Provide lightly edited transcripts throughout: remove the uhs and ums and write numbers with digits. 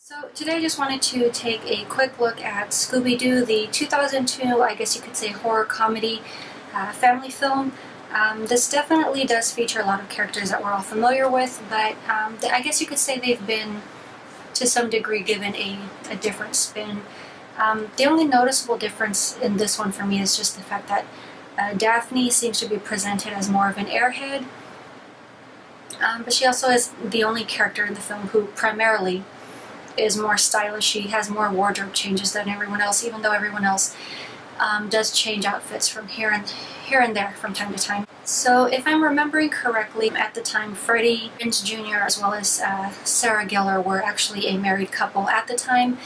So today I just wanted to take a quick look at Scooby-Doo, the 2002, I guess you could say, horror comedy family film. This definitely does feature a lot of characters that we're all familiar with, but I guess you could say they've been, to some degree, given a different spin. The only noticeable difference in this one for me is just the fact that Daphne seems to be presented as more of an airhead, but she also is the only character in the film who primarily is more stylish. She has more wardrobe changes than everyone else, even though everyone else does change outfits from here and there from time to time. So if I'm remembering correctly, at the time Freddie Prinze Jr. as well as Sarah Gellar were actually a married couple at the time.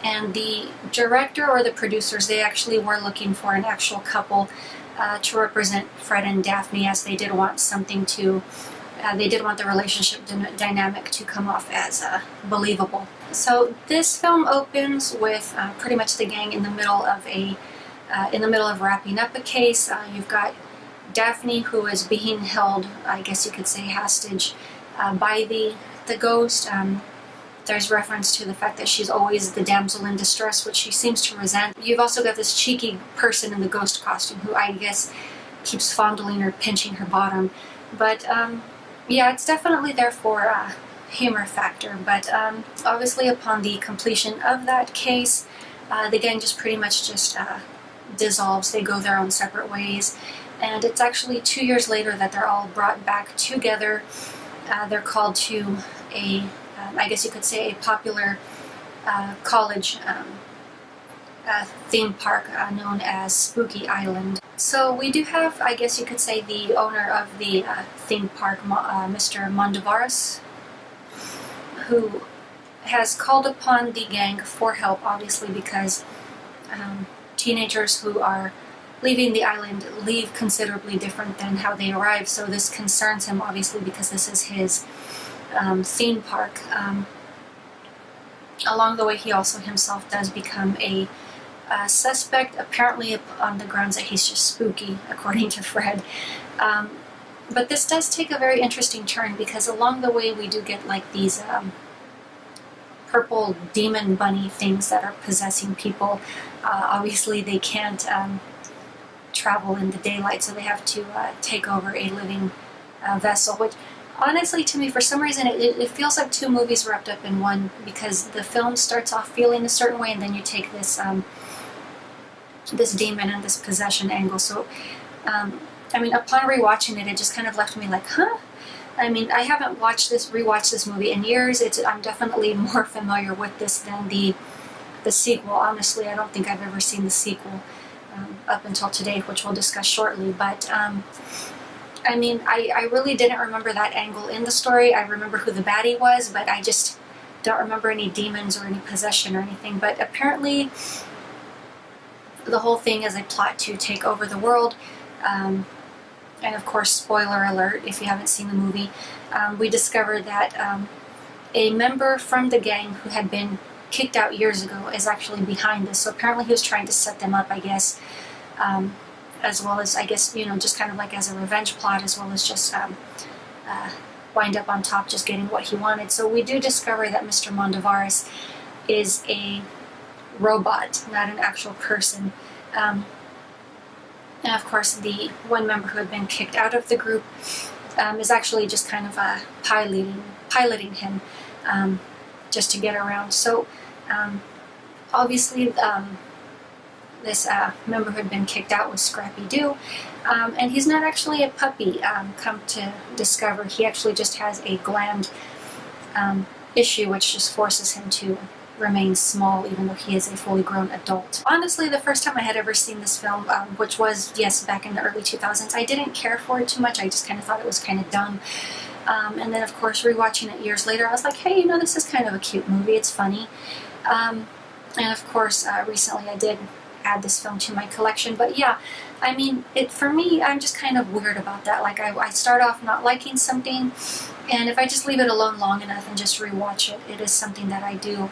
And the director or the producers, they actually were looking for an actual couple to represent Fred and Daphne, as they did want something to they did want the relationship dynamic to come off as believable. So this film opens with pretty much the gang in the middle of wrapping up a case. You've got Daphne, who is being held, I guess you could say, hostage by the ghost. There's reference to the fact that she's always the damsel in distress, which she seems to resent. You've also got this cheeky person in the ghost costume who I guess keeps fondling or pinching her bottom. But yeah, it's definitely there for a humor factor, but obviously upon the completion of that case, the gang just pretty much just dissolves. They go their own separate ways, and it's actually 2 years later that they're all brought back together. They're called to I guess you could say, a popular college theme park known as Spooky Island. So we do have, I guess you could say, the owner of the theme park, Mr. Mondavares, who has called upon the gang for help, obviously because teenagers who are leaving the island leave considerably different than how they arrived, so this concerns him, obviously, because this is his theme park. Along the way, he also himself does become a suspect, apparently on the grounds that he's just spooky, according to Fred. But this does take a very interesting turn, because along the way we do get like these purple demon bunny things that are possessing people. Obviously they can't travel in the daylight, so they have to take over a living vessel, which honestly, to me, for some reason, it feels like two movies wrapped up in one, because the film starts off feeling a certain way, and then you take this this demon and this possession angle. So, I mean, upon rewatching it, it just kind of left me like, huh? I mean, I haven't rewatched this movie in years. I'm definitely more familiar with this than the sequel. Honestly, I don't think I've ever seen the sequel up until today, which we'll discuss shortly. But I mean, I really didn't remember that angle in the story. I remember who the baddie was, but I just don't remember any demons or any possession or anything. But apparently, the whole thing is a plot to take over the world. And of course, spoiler alert, if you haven't seen the movie, we discovered that a member from the gang who had been kicked out years ago is actually behind this. So apparently he was trying to set them up, I guess, as well as, I guess, you know, just kind of like as a revenge plot, as well as just wind up on top just getting what he wanted. So we do discover that Mr. Mondavares is a robot, not an actual person. And of course, the one member who had been kicked out of the group is actually just kind of piloting him just to get around. So obviously, this member who had been kicked out was Scrappy-Doo, and he's not actually a puppy, come to discover. He actually just has a gland issue, which just forces him to remain small, even though he is a fully grown adult. Honestly, the first time I had ever seen this film, which was, yes, back in the early 2000s, I didn't care for it too much. I just kind of thought it was kind of dumb. And then, of course, rewatching it years later, I was like, hey, you know, this is kind of a cute movie. It's funny. And, of course, recently I did add this film to my collection. But yeah, I mean, for me, I'm just kind of weird about that. Like, I start off not liking something, and if I just leave it alone long enough and just rewatch it, it is something that I do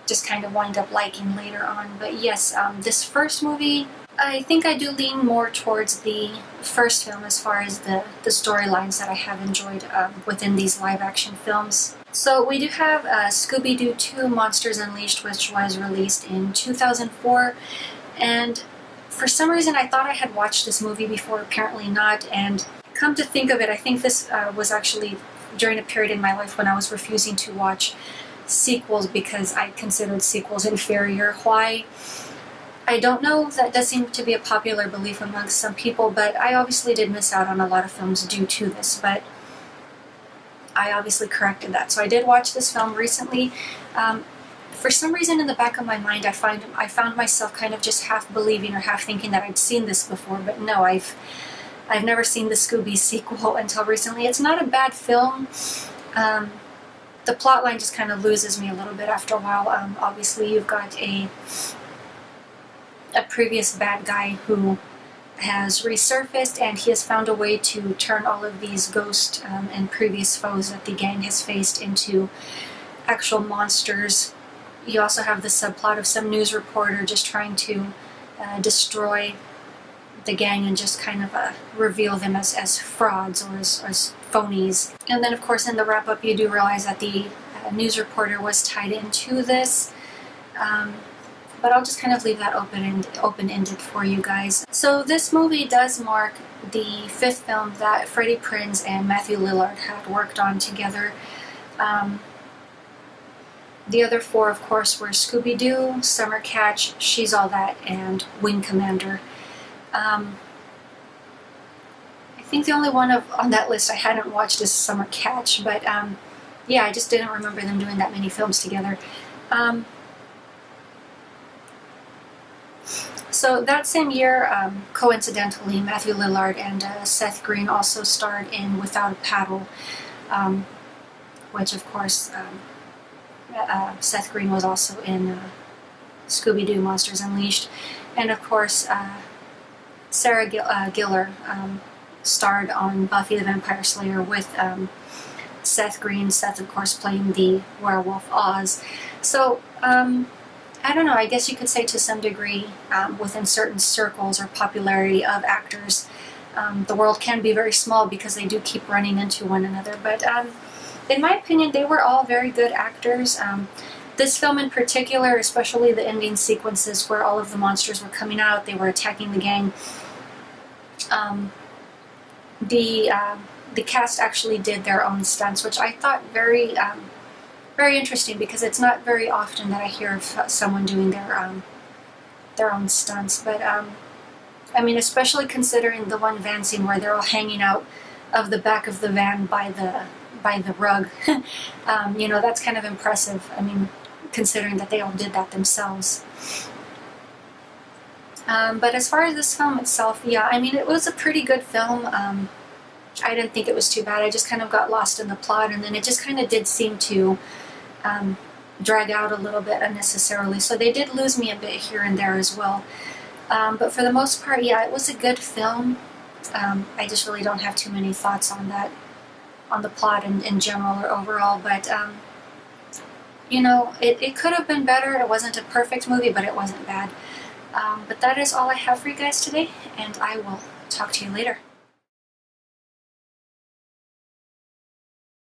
just kind of wind up liking later on. But yes, this first movie, I think I do lean more towards the first film as far as the storylines that I have enjoyed within these live action films. So we do have Scooby-Doo 2 Monsters Unleashed, which was released in 2004, and for some reason I thought I had watched this movie before, apparently not, and come to think of it, I think this was actually during a period in my life when I was refusing to watch sequels because I considered sequels inferior. Why? I don't know. That does seem to be a popular belief amongst some people, but I obviously did miss out on a lot of films due to this, but I obviously corrected that. So I did watch this film recently. For some reason in the back of my mind, I found myself kind of just half believing or half thinking that I'd seen this before, but no, I've never seen the Scooby sequel until recently. It's not a bad film. The plot line just kind of loses me a little bit after a while. Obviously, you've got a previous bad guy who has resurfaced, and he has found a way to turn all of these ghosts and previous foes that the gang has faced into actual monsters. You also have the subplot of some news reporter just trying to destroy the gang and just kind of reveal them as frauds or as phonies. And then of course in the wrap-up you do realize that the news reporter was tied into this. But I'll just kind of leave that open-ended for you guys. So this movie does mark the 5th film that Freddie Prinze and Matthew Lillard had worked on together. The other 4, of course, were Scooby-Doo, Summer Catch, She's All That, and Wing Commander. I think the only one on that list I hadn't watched is Summer Catch, but yeah, I just didn't remember them doing that many films together. So that same year, coincidentally, Matthew Lillard and Seth Green also starred in Without a Paddle, which of course Seth Green was also in Scooby-Doo Monsters Unleashed, and of course Sarah Gellar starred on Buffy the Vampire Slayer with Seth Green, Seth of course playing the werewolf Oz. So I don't know, I guess you could say to some degree, within certain circles or popularity of actors, the world can be very small because they do keep running into one another. But in my opinion, they were all very good actors. This film in particular, especially the ending sequences where all of the monsters were coming out, they were attacking the gang. The cast actually did their own stunts, which I thought very interesting, because it's not very often that I hear of someone doing their own stunts. But I mean, especially considering the one van scene where they're all hanging out of the back of the van by the rug, you know, that's kind of impressive. I mean, considering that they all did that themselves. But as far as this film itself, yeah, I mean, it was a pretty good film. I didn't think it was too bad. I just kind of got lost in the plot, and then it just kind of did seem to drag out a little bit unnecessarily. So they did lose me a bit here and there as well. But for the most part, yeah, it was a good film. I just really don't have too many thoughts on that, on the plot in general or overall. But you know, it could have been better. It wasn't a perfect movie, but it wasn't bad. But that is all I have for you guys today, and I will talk to you later.